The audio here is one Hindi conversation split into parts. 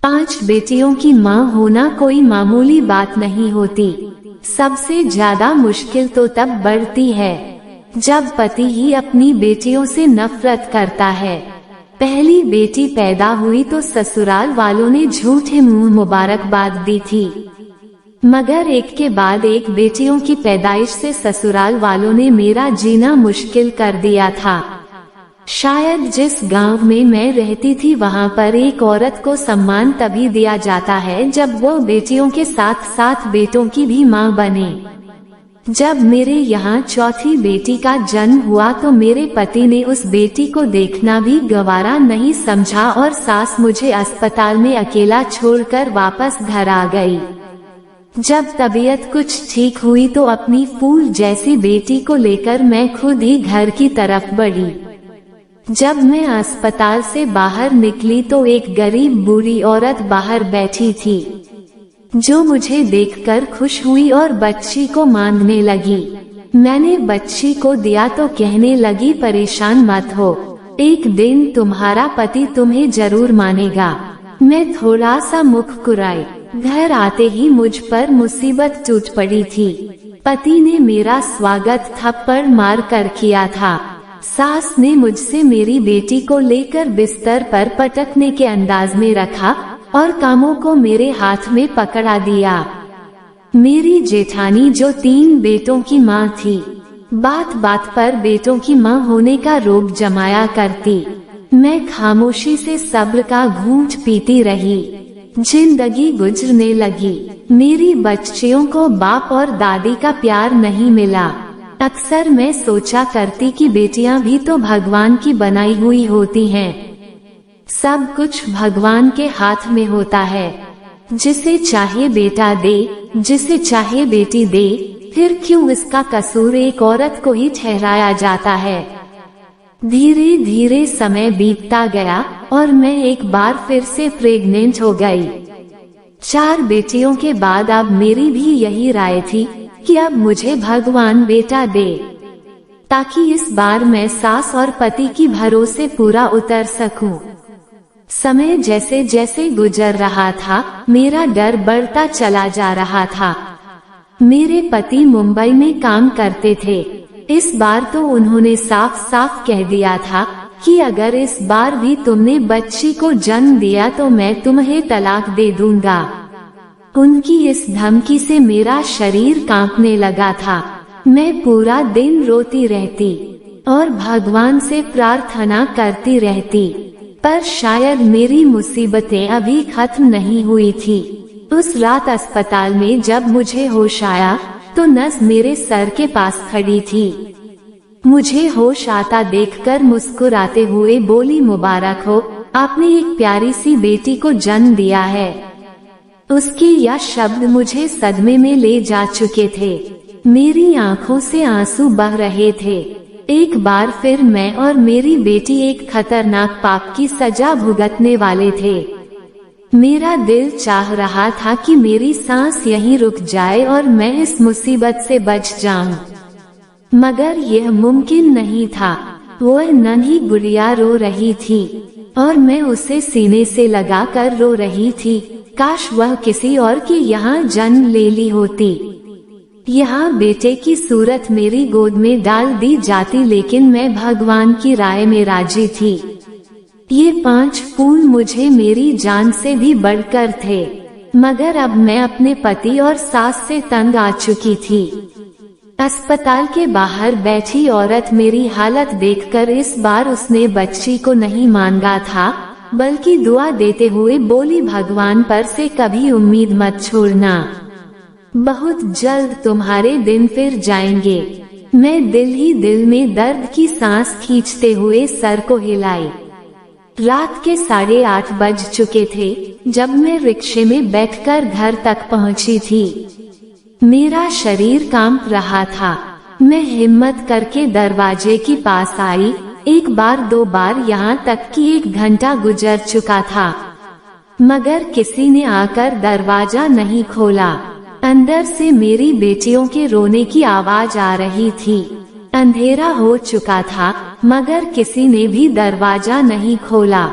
5 बेटियों की मां होना कोई मामूली बात नहीं होती। सबसे ज्यादा मुश्किल तो तब बढ़ती है जब पति ही अपनी बेटियों से नफरत करता है। पहली बेटी पैदा हुई तो ससुराल वालों ने झूठे मुंह मुबारकबाद दी थी, मगर एक के बाद एक बेटियों की पैदाइश से ससुराल वालों ने मेरा जीना मुश्किल कर दिया था। शायद जिस गांव में मैं रहती थी वहां पर एक औरत को सम्मान तभी दिया जाता है जब वो बेटियों के साथ साथ बेटों की भी मां बने। जब मेरे यहाँ चौथी बेटी का जन्म हुआ तो मेरे पति ने उस बेटी को देखना भी गवारा नहीं समझा और सास मुझे अस्पताल में अकेला छोड़कर वापस घर आ गई। जब तबीयत कुछ ठीक हुई तो अपनी फूल जैसी बेटी को लेकर मैं खुद ही घर की तरफ बढ़ी। जब मैं अस्पताल से बाहर निकली तो एक गरीब बूढ़ी औरत बाहर बैठी थी, जो मुझे देखकर खुश हुई और बच्ची को मांगने लगी। मैंने बच्ची को दिया तो कहने लगी, परेशान मत हो, एक दिन तुम्हारा पति तुम्हें जरूर मानेगा। मैं थोड़ा सा मुख कुराई। घर आते ही मुझ पर मुसीबत टूट पड़ी थी। पति ने मेरा स्वागत थप्पड़ मार कर किया था। सास ने मुझसे मेरी बेटी को लेकर बिस्तर पर पटकने के अंदाज में रखा और कामों को मेरे हाथ में पकड़ा दिया। मेरी जेठानी जो 3 बेटों की मां थी, बात बात पर बेटों की मां होने का रोब जमाया करती। मैं खामोशी से सब्र का घूंट पीती रही। जिंदगी गुजरने लगी। मेरी बच्चियों को बाप और दादी का प्यार नहीं मिला। अक्सर मैं सोचा करती कि बेटियां भी तो भगवान की बनाई हुई होती हैं। सब कुछ भगवान के हाथ में होता है। जिसे चाहे बेटा दे, जिसे चाहे बेटी दे, फिर क्यों इसका कसूर एक औरत को ही ठहराया जाता है। धीरे धीरे समय बीतता गया और मैं एक बार फिर से प्रेग्नेंट हो गई। 4 बेटियों के बाद अब मेरी भी यही राय थी कि अब मुझे भगवान बेटा दे, ताकि इस बार मैं सास और पति की भरोसे पूरा उतर सकूं। समय जैसे जैसे गुजर रहा था, मेरा डर बढ़ता चला जा रहा था। मेरे पति मुंबई में काम करते थे। इस बार तो उन्होंने साफ साफ कह दिया था कि अगर इस बार भी तुमने बच्ची को जन्म दिया तो मैं तुम्हें तलाक दे दूंगा। उनकी इस धमकी से मेरा शरीर कांपने लगा था। मैं पूरा दिन रोती रहती और भगवान से प्रार्थना करती रहती, पर शायद मेरी मुसीबतें अभी खत्म नहीं हुई थी। उस रात अस्पताल में जब मुझे होश आया तो नर्स मेरे सर के पास खड़ी थी। मुझे होश आता देखकर मुस्कुराते हुए बोली, मुबारक हो, आपने एक प्यारी सी बेटी को जन्म दिया है। उसके यह शब्द मुझे सदमे में ले जा चुके थे। मेरी आंखों से आंसू बह रहे थे। एक बार फिर मैं और मेरी बेटी एक खतरनाक पाप की सजा भुगतने वाले थे। मेरा दिल चाह रहा था कि मेरी सांस यहीं रुक जाए और मैं इस मुसीबत से बच जाऊं, मगर यह मुमकिन नहीं था। वह नन्ही गुड़िया रो रही थी और मैं उसे सीने से लगाकर रो रही थी। काश वह किसी और के यहाँ जन्म ले ली होती। यहाँ बेटे की सूरत मेरी गोद में डाल दी जाती, लेकिन मैं भगवान की राय में राजी थी। ये 5 फूल मुझे मेरी जान से भी बढ़कर थे, मगर अब मैं अपने पति और सास से तंग आ चुकी थी। अस्पताल के बाहर बैठी औरत मेरी हालत देखकर इस बार उसने बच्ची को नहीं मांगा था, बल्कि दुआ देते हुए बोली, भगवान पर से कभी उम्मीद मत छोड़ना, बहुत जल्द तुम्हारे दिन फिर जाएंगे। मैं दिल ही दिल में दर्द की सांस खींचते हुए सर को हिलाई। रात के 8:30 बज चुके थे जब मैं रिक्शे में बैठकर घर तक पहुंची थी। मेरा शरीर कांप रहा था। मैं हिम्मत करके दरवाजे के पास आई। 1 बार 2 बार यहाँ तक कि 1 घंटा गुजर चुका था, मगर किसी ने आकर दरवाजा नहीं खोला। अंदर से मेरी बेटियों के रोने की आवाज आ रही थी। अंधेरा हो चुका था, मगर किसी ने भी दरवाजा नहीं खोला।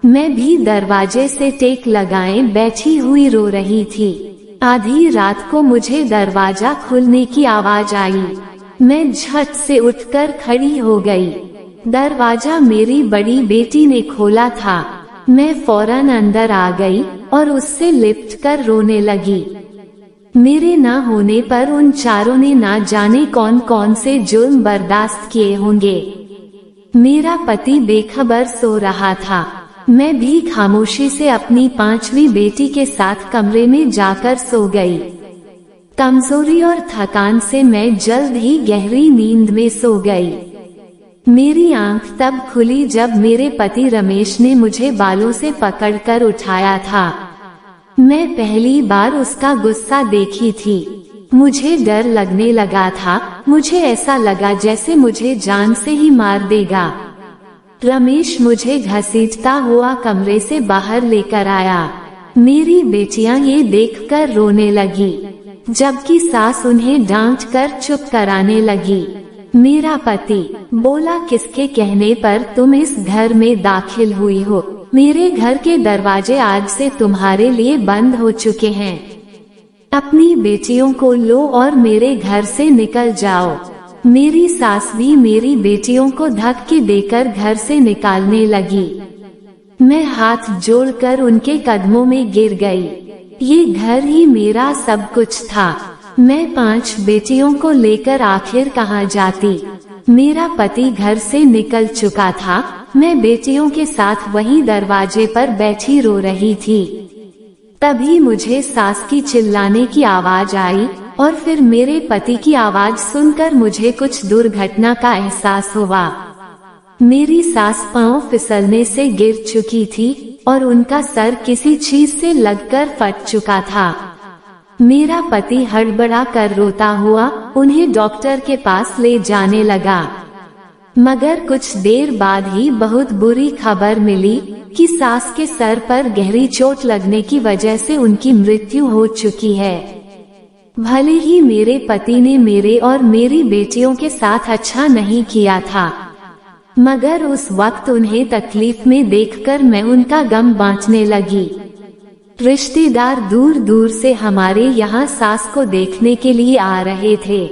मैं भी दरवाजे से टेक लगाए बैठी हुई रो रही थी। आधी रात को मुझे दरवाजा खुलने की आवाज आई। मैं झट से उठकर खड़ी हो गई। दरवाजा मेरी बड़ी बेटी ने खोला था। मैं फौरन अंदर आ गई और उससे लिपट कर रोने लगी। मेरे न होने पर उन चारों ने ना जाने कौन कौन से जुल्म बर्दाश्त किए होंगे। मेरा पति बेखबर सो रहा था। मैं भी खामोशी से अपनी 5वीं बेटी के साथ कमरे में जाकर सो गई। कमजोरी और थकान से मैं जल्द ही गहरी नींद में सो गई। मेरी आंख तब खुली जब मेरे पति रमेश ने मुझे बालों से पकड़कर उठाया था। मैं पहली बार उसका गुस्सा देखी थी। मुझे डर लगने लगा था। मुझे ऐसा लगा जैसे मुझे जान से ही मार देगा। रमेश मुझे घसीटता हुआ कमरे से बाहर लेकर आया। मेरी बेटियां ये देखकर रोने लगी, जबकि सास उन्हें डांटकर चुप कराने लगी। मेरा पति बोला, किसके कहने पर तुम इस घर में दाखिल हुई हो? मेरे घर के दरवाजे आज से तुम्हारे लिए बंद हो चुके हैं। अपनी बेटियों को लो और मेरे घर से निकल जाओ। मेरी सास भी मेरी बेटियों को धक्के देकर घर से निकालने लगी। मैं हाथ जोड़कर उनके कदमों में गिर गई। ये घर ही मेरा सब कुछ था। मैं 5 बेटियों को लेकर आखिर कहाँ जाती? मेरा पति घर से निकल चुका था। मैं बेटियों के साथ वहीं दरवाजे पर बैठी रो रही थी। तभी मुझे सास की चिल्लाने की आवाज आई और फिर मेरे पति की आवाज सुनकर मुझे कुछ दुर्घटना का एहसास हुआ। मेरी सास पांव फिसलने से गिर चुकी थी और उनका सर किसी चीज से लगकर फट चुका था। मेरा पति हड़बड़ा कर रोता हुआ उन्हें डॉक्टर के पास ले जाने लगा, मगर कुछ देर बाद ही बहुत बुरी खबर मिली कि सास के सर पर गहरी चोट लगने की वजह से उनकी मृत्यु हो चुकी है। भले ही मेरे पति ने मेरे और मेरी बेटियों के साथ अच्छा नहीं किया था, मगर उस वक्त उन्हें तकलीफ में देखकर मैं उनका गम बांटने लगी। रिश्तेदार दूर दूर से हमारे यहाँ सास को देखने के लिए आ रहे थे,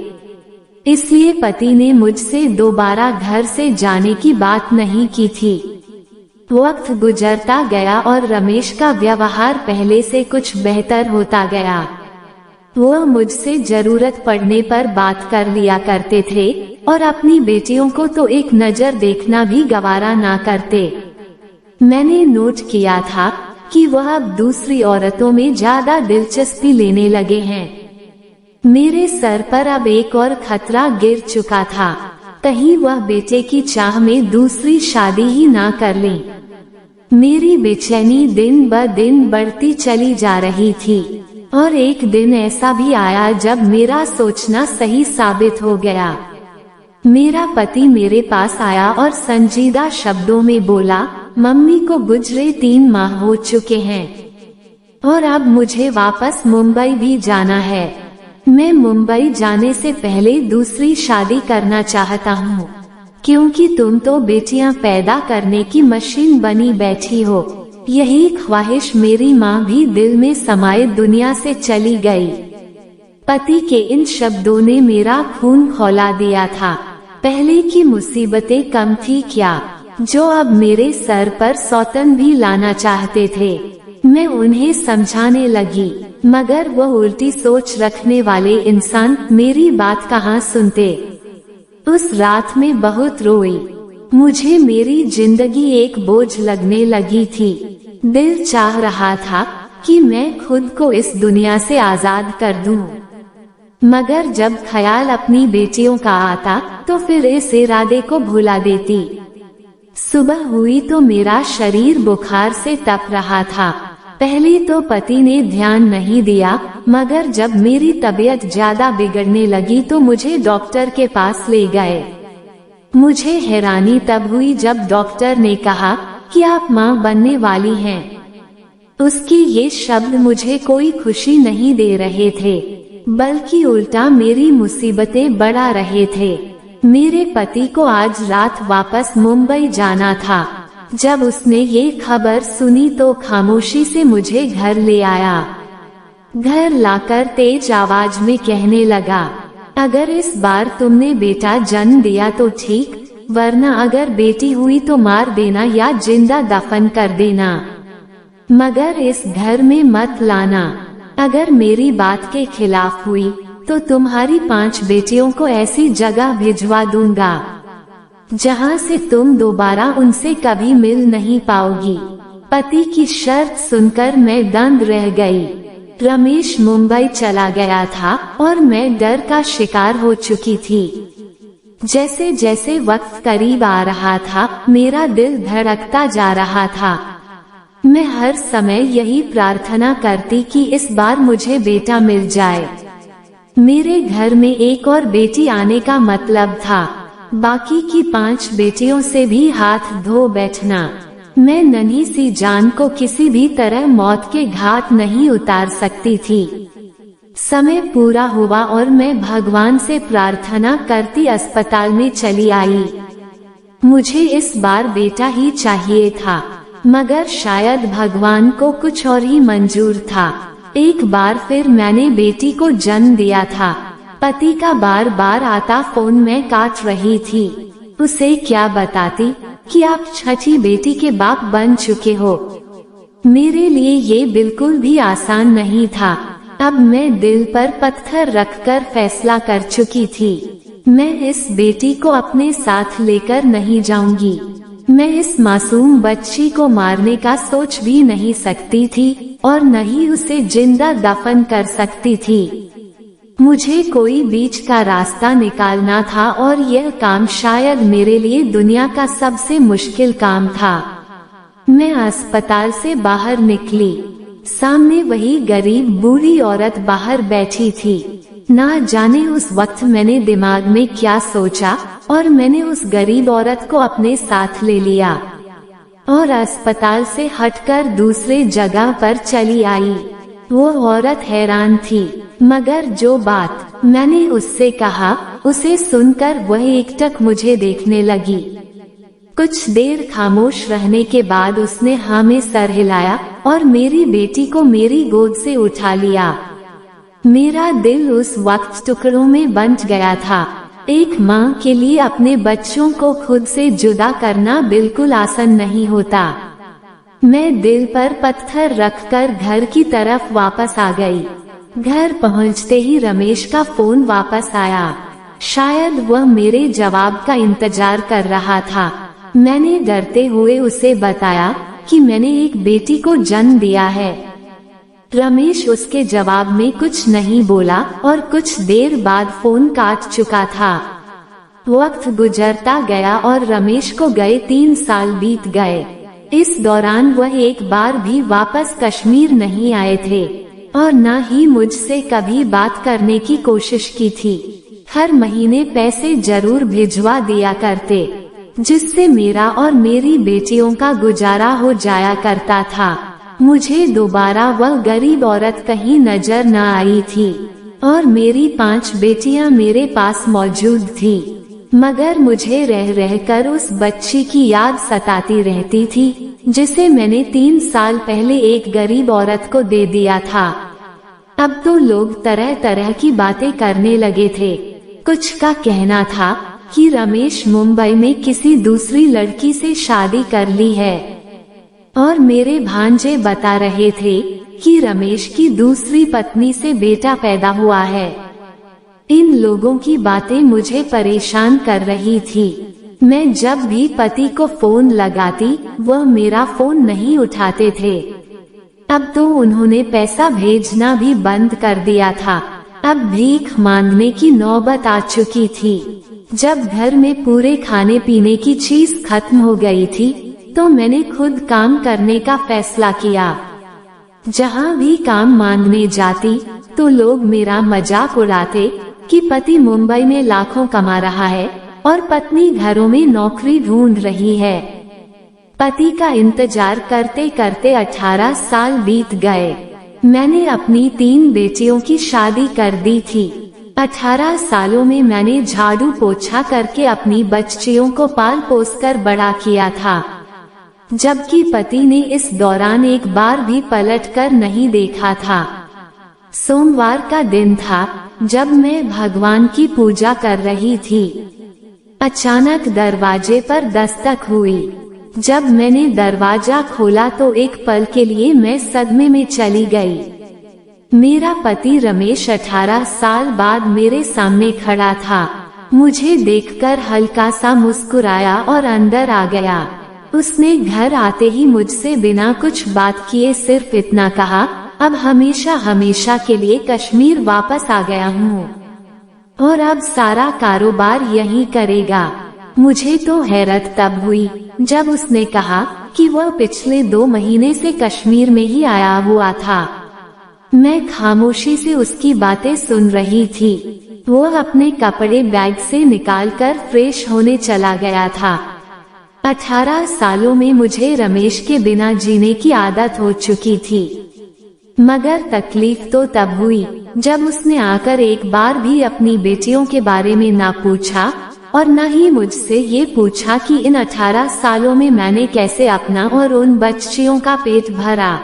इसलिए पति ने मुझसे दोबारा घर से जाने की बात नहीं की थी। वक्त गुजरता गया और रमेश का व्यवहार पहले से कुछ बेहतर होता गया। वह मुझसे जरूरत पड़ने पर बात कर लिया करते थे और अपनी बेटियों को तो एक नजर देखना भी गवारा ना करते। मैंने नोट किया था कि वह अब दूसरी औरतों में ज्यादा दिलचस्पी लेने लगे हैं। मेरे सर पर अब एक और खतरा गिर चुका था, कहीं वह बेटे की चाह में दूसरी शादी ही ना कर लें। मेरी बेचैनी दिन ब दिन बढ़ती चली जा रही थी और एक दिन ऐसा भी आया जब मेरा सोचना सही साबित हो गया। मेरा पति मेरे पास आया और संजीदा शब्दों में बोला, मम्मी को गुजरे 3 माह हो चुके हैं और अब मुझे वापस मुंबई भी जाना है। मैं मुंबई जाने से पहले दूसरी शादी करना चाहता हूँ, क्योंकि तुम तो बेटियां पैदा करने की मशीन बनी बैठी हो। यही ख्वाहिश मेरी माँ भी दिल में समाये दुनिया से चली गई। पति के इन शब्दों ने मेरा खून खौला दिया था। पहले की मुसीबतें कम थी क्या, जो अब मेरे सर पर सौतन भी लाना चाहते थे। मैं उन्हें समझाने लगी, मगर वह उल्टी सोच रखने वाले इंसान मेरी बात कहाँ सुनते। उस रात में बहुत रोई। मुझे मेरी जिंदगी एक बोझ लगने लगी थी। दिल चाह रहा था कि मैं खुद को इस दुनिया से आजाद कर दूं, मगर जब ख्याल अपनी बेटियों का आता तो फिर इस इरादे को भुला देती। सुबह हुई तो मेरा शरीर बुखार से तप रहा था। पहले तो पति ने ध्यान नहीं दिया, मगर जब मेरी तबीयत ज्यादा बिगड़ने लगी तो मुझे डॉक्टर के पास ले गए। मुझे हैरानी तब हुई जब डॉक्टर ने कहा कि आप मां बनने वाली हैं। उसके ये शब्द मुझे कोई खुशी नहीं दे रहे थे, बल्कि उल्टा मेरी मुसीबतें बढ़ा रहे थे। मेरे पति को आज रात वापस मुंबई जाना था। जब उसने ये खबर सुनी तो खामोशी से मुझे घर ले आया। घर लाकर तेज आवाज में कहने लगा, अगर इस बार तुमने बेटा जन्म दिया तो ठीक, वरना अगर बेटी हुई तो मार देना या जिंदा दफन कर देना, मगर इस घर में मत लाना। अगर मेरी बात के खिलाफ हुई तो तुम्हारी 5 बेटियों को ऐसी जगह भिजवा दूंगा जहां से तुम दोबारा उनसे कभी मिल नहीं पाओगी। पति की शर्त सुनकर मैं दंग रह गई। रमेश मुंबई चला गया था और मैं डर का शिकार हो चुकी थी। जैसे जैसे वक्त करीब आ रहा था, मेरा दिल धड़कता जा रहा था। मैं हर समय यही प्रार्थना करती कि इस बार मुझे बेटा मिल जाए। मेरे घर में एक और बेटी आने का मतलब था बाकी की 5 बेटियों से भी हाथ धो बैठना। मैं नन्ही सी जान को किसी भी तरह मौत के घाट नहीं उतार सकती थी। समय पूरा हुआ और मैं भगवान से प्रार्थना करती अस्पताल में चली आई। मुझे इस बार बेटा ही चाहिए था, मगर शायद भगवान को कुछ और ही मंजूर था। एक बार फिर मैंने बेटी को जन्म दिया था। पति का बार बार आता फोन मैं काट रही थी। उसे क्या बताती कि आप 6ठी बेटी के बाप बन चुके हो। मेरे लिए ये बिल्कुल भी आसान नहीं था। अब मैं दिल पर पत्थर रखकर फैसला कर चुकी थी, मैं इस बेटी को अपने साथ लेकर नहीं जाऊंगी। मैं इस मासूम बच्ची को मारने का सोच भी नहीं सकती थी और न ही उसे जिंदा दफन कर सकती थी। मुझे कोई बीच का रास्ता निकालना था और यह काम शायद मेरे लिए दुनिया का सबसे मुश्किल काम था। मैं अस्पताल से बाहर निकली। सामने वही गरीब बूढ़ी औरत बाहर बैठी थी। ना जाने उस वक्त मैंने दिमाग में क्या सोचा और मैंने उस गरीब औरत को अपने साथ ले लिया और अस्पताल से हटकर दूसरे जगह पर चली आई। वो औरत हैरान थी, मगर जो बात मैंने उससे कहा उसे सुनकर वह एकटक मुझे देखने लगी। कुछ देर खामोश रहने के बाद उसने हाँ में सर हिलाया और मेरी बेटी को मेरी गोद से उठा लिया। मेरा दिल उस वक्त टुकड़ों में बंट गया था। एक माँ के लिए अपने बच्चों को खुद से जुदा करना बिल्कुल आसान नहीं होता। मैं दिल पर पत्थर रखकर घर की तरफ वापस आ गई। घर पहुँचते ही रमेश का फोन वापस आया। शायद वह मेरे जवाब का इंतजार कर रहा था। मैंने डरते हुए उसे बताया कि मैंने एक बेटी को जन्म दिया है। रमेश उसके जवाब में कुछ नहीं बोला और कुछ देर बाद फोन काट चुका था। वक्त गुजरता गया और रमेश को गए 3 साल बीत गए। इस दौरान वह एक बार भी वापस कश्मीर नहीं आए थे और न ही मुझसे कभी बात करने की कोशिश की थी। हर महीने पैसे जरूर भिजवा दिया करते, जिससे मेरा और मेरी बेटियों का गुजारा हो जाया करता था। मुझे दोबारा वह गरीब औरत कहीं नजर न आई थी और मेरी 5 बेटियां मेरे पास मौजूद थी, मगर मुझे रह रहकर उस बच्ची की याद सताती रहती थी जिसे मैंने 3 साल पहले एक गरीब औरत को दे दिया था। अब तो लोग तरह तरह की बातें करने लगे थे। कुछ का कहना था कि रमेश मुंबई में किसी दूसरी लड़की से शादी कर ली है और मेरे भांजे बता रहे थे कि रमेश की दूसरी पत्नी से बेटा पैदा हुआ है। इन लोगों की बातें मुझे परेशान कर रही थी। मैं जब भी पति को फोन लगाती वह मेरा फोन नहीं उठाते थे। अब तो उन्होंने पैसा भेजना भी बंद कर दिया था। अब भीख मांगने की नौबत आ चुकी थी। जब घर में पूरे खाने पीने की चीज खत्म हो गई थी तो मैंने खुद काम करने का फैसला किया। जहाँ भी काम मांगने जाती तो लोग मेरा मजाक उड़ाते कि पति मुंबई में लाखों कमा रहा है और पत्नी घरों में नौकरी ढूंढ रही है। पति का इंतजार करते करते 18 साल बीत गए। मैंने अपनी 3 बेटियों की शादी कर दी थी। 18 सालों में मैंने झाड़ू पोछा करके अपनी बच्चियों को पाल पोस कर बड़ा किया था। जबकि पति ने इस दौरान एक बार भी पलट कर नहीं देखा था। सोमवार का दिन था जब मैं भगवान की पूजा कर रही थी। अचानक दरवाजे पर दस्तक हुई। जब मैंने दरवाजा खोला तो एक पल के लिए मैं सदमे में चली गई। मेरा पति रमेश 18 साल बाद मेरे सामने खड़ा था। मुझे देखकर हल्का सा मुस्कुराया और अंदर आ गया। उसने घर आते ही मुझसे बिना कुछ बात किए सिर्फ इतना कहा, अब हमेशा हमेशा के लिए कश्मीर वापस आ गया हूँ और अब सारा कारोबार यही करेगा। मुझे तो हैरत तब हुई जब उसने कहा कि वह पिछले 2 महीने से कश्मीर में ही आया हुआ था। मैं खामोशी से उसकी बातें सुन रही थी। वो अपने कपड़े बैग से निकालकर फ्रेश होने चला गया था। 18 सालों में मुझे रमेश के बिना जीने की आदत हो चुकी थी, मगर तकलीफ तो तब हुई जब उसने आकर एक बार भी अपनी बेटियों के बारे में ना पूछा और न ही मुझसे ये पूछा कि इन 18 सालों में मैंने कैसे अपना और उन बच्चियों का पेट भरा।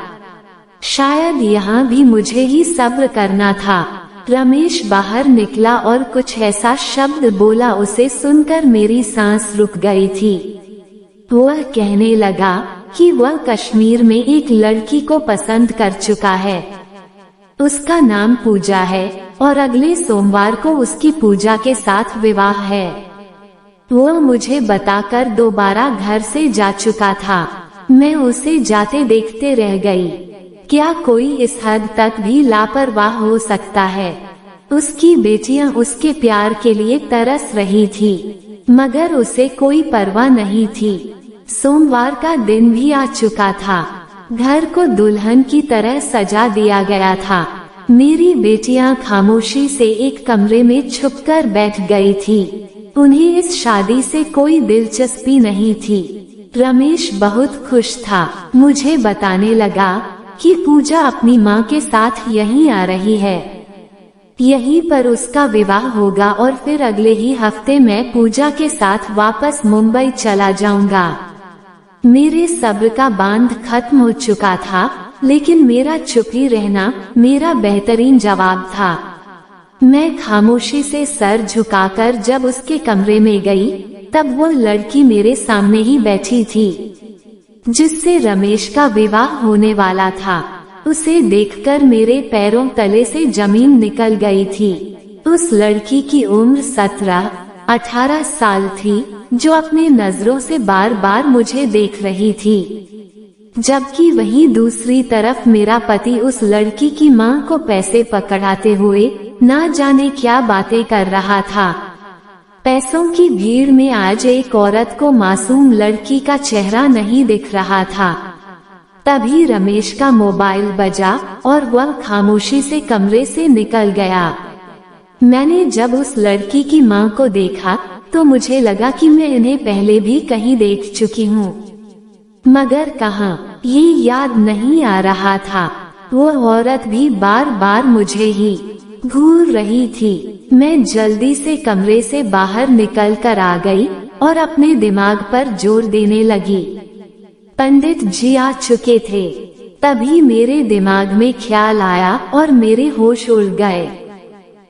शायद यहाँ भी मुझे ही सब्र करना था। रमेश बाहर निकला और कुछ ऐसा शब्द बोला, उसे सुनकर मेरी सांस रुक गई थी। वह कहने लगा कि वह कश्मीर में एक लड़की को पसंद कर चुका है। उसका नाम पूजा है और अगले सोमवार को उसकी पूजा के साथ विवाह है। वह मुझे बताकर दोबारा घर से जा चुका था। मैं उसे जाते देखते रह गई। क्या कोई इस हद तक भी लापरवाह हो सकता है? उसकी बेटियां उसके प्यार के लिए तरस रही थी, मगर उसे कोई परवाह नहीं थी। सोमवार का दिन भी आ चुका था। घर को दुल्हन की तरह सजा दिया गया था। मेरी बेटियां खामोशी से एक कमरे में छुपकर बैठ गई थी। उन्हें इस शादी से कोई दिलचस्पी नहीं थी। रमेश बहुत खुश था। मुझे बताने लगा कि पूजा अपनी माँ के साथ यहीं आ रही है, यहीं पर उसका विवाह होगा और फिर अगले ही हफ्ते मैं पूजा के साथ वापस मुंबई चला जाऊंगा। मेरे सब्र का बांध खत्म हो चुका था, लेकिन मेरा चुप ही रहना मेरा बेहतरीन जवाब था। मैं खामोशी से सर झुकाकर जब उसके कमरे में गई, तब वो लड़की मेरे सामने ही बैठी थी जिससे रमेश का विवाह होने वाला था। उसे देखकर मेरे पैरों तले से जमीन निकल गई थी। उस लड़की की उम्र 17-18 साल थी, जो अपने नजरों से बार बार मुझे देख रही थी, जबकि वहीं दूसरी तरफ मेरा पति उस लड़की की मां को पैसे पकड़ाते हुए ना जाने क्या बातें कर रहा था। पैसों की भीड़ में आज एक औरत को मासूम लड़की का चेहरा नहीं दिख रहा था। तभी रमेश का मोबाइल बजा और वह खामोशी से कमरे से निकल गया। मैंने जब उस लड़की की मां को देखा तो मुझे लगा कि मैं इन्हें पहले भी कहीं देख चुकी हूँ, मगर कहाँ, ये याद नहीं आ रहा था। वो औरत भी बार बार मुझे ही घूर रही थी। मैं जल्दी से कमरे से बाहर निकल कर आ गई और अपने दिमाग पर जोर देने लगी। पंडित जी आ चुके थे। तभी मेरे दिमाग में ख्याल आया और मेरे होश उड़ गए।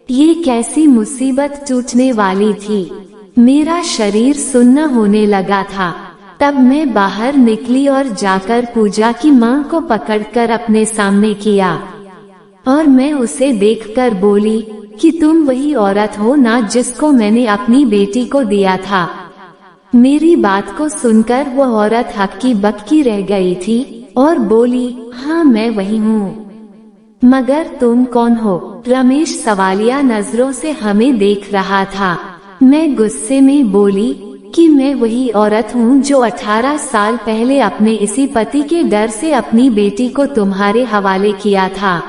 ये कैसी मुसीबत टूटने वाली थी। मेरा शरीर सुन्न होने लगा था। तब मैं बाहर निकली और जाकर पूजा की मां को पकड़कर अपने सामने किया और मैं उसे देखकर बोली कि तुम वही औरत हो ना जिसको मैंने अपनी बेटी को दिया था। मेरी बात को सुनकर वो औरत हक्की बक्की रह गई थी और बोली, हाँ मैं वही हूँ। मगर तुम कौन हो? रमेश सवालिया नजरों से हमें देख रहा था। मैं गुस्से में बोली कि मैं वही औरत हूँ जो 18 साल पहले अपने इसी पति के डर से अपनी बेटी को तुम्हारे हवाले किया था।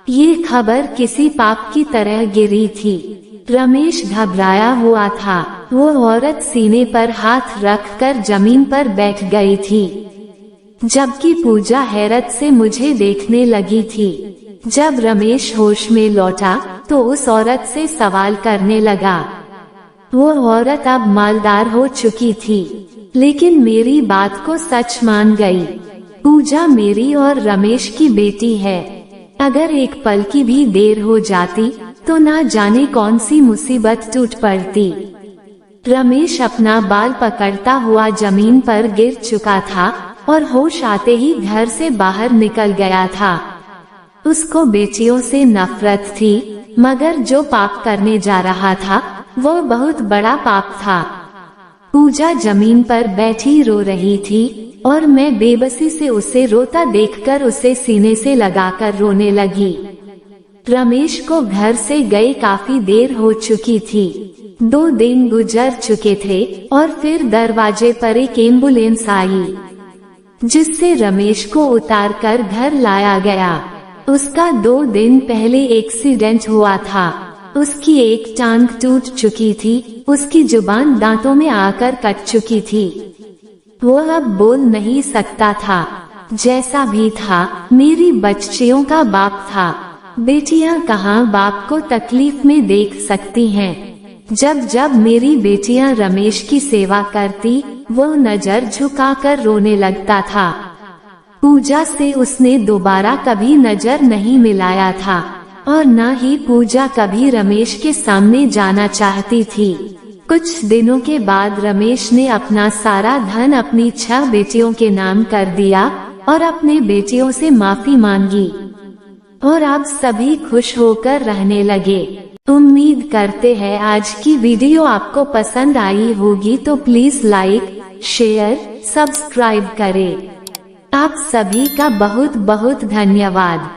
ये खबर किसी पाप की तरह गिरी थी। रमेश घबराया हुआ था। वो औरत सीने पर हाथ रखकर जमीन पर बैठ गई थी, जबकि पूजा हैरत से मुझे देखने लगी थी। जब रमेश होश में लौटा तो उस औरत से सवाल करने लगा। वो औरत अब मालदार हो चुकी थी। लेकिन मेरी बात को सच मान गई। पूजा मेरी और रमेश की बेटी है। अगर एक पल की भी देर हो जाती तो ना जाने कौन सी मुसीबत टूट पड़ती। रमेश अपना बाल पकड़ता हुआ जमीन पर गिर चुका था और होश आते ही घर से बाहर निकल गया था। उसको बेटियों से नफरत थी, मगर जो पाप करने जा रहा था वो बहुत बड़ा पाप था। पूजा जमीन पर बैठी रो रही थी और मैं बेबसी से उसे रोता देखकर उसे सीने से लगाकर रोने लगी। रमेश को घर से गए काफी देर हो चुकी थी। 2 दिन गुजर चुके थे और फिर दरवाजे पर एक एम्बुलेंस आई, जिससे रमेश को उतारकर घर लाया गया। उसका 2 दिन पहले एक्सीडेंट हुआ था। उसकी एक टांग टूट चुकी थी, उसकी जुबान दांतों में आकर कट चुकी थी। वो अब बोल नहीं सकता था। जैसा भी था, मेरी बच्चियों का बाप था। बेटियां कहाँ बाप को तकलीफ में देख सकती हैं। जब जब मेरी बेटियां रमेश की सेवा करती, वो नजर झुकाकर रोने लगता था। पूजा से उसने दोबारा कभी नजर नहीं मिलाया था और न ही पूजा कभी रमेश के सामने जाना चाहती थी। कुछ दिनों के बाद रमेश ने अपना सारा धन अपनी 6 बेटियों के नाम कर दिया और अपने बेटियों से माफी मांगी और अब सभी खुश होकर रहने लगे। उम्मीद करते हैं आज की वीडियो आपको पसंद आई होगी, तो प्लीज लाइक, शेयर, सब्सक्राइब करें। आप सभी का बहुत बहुत धन्यवाद।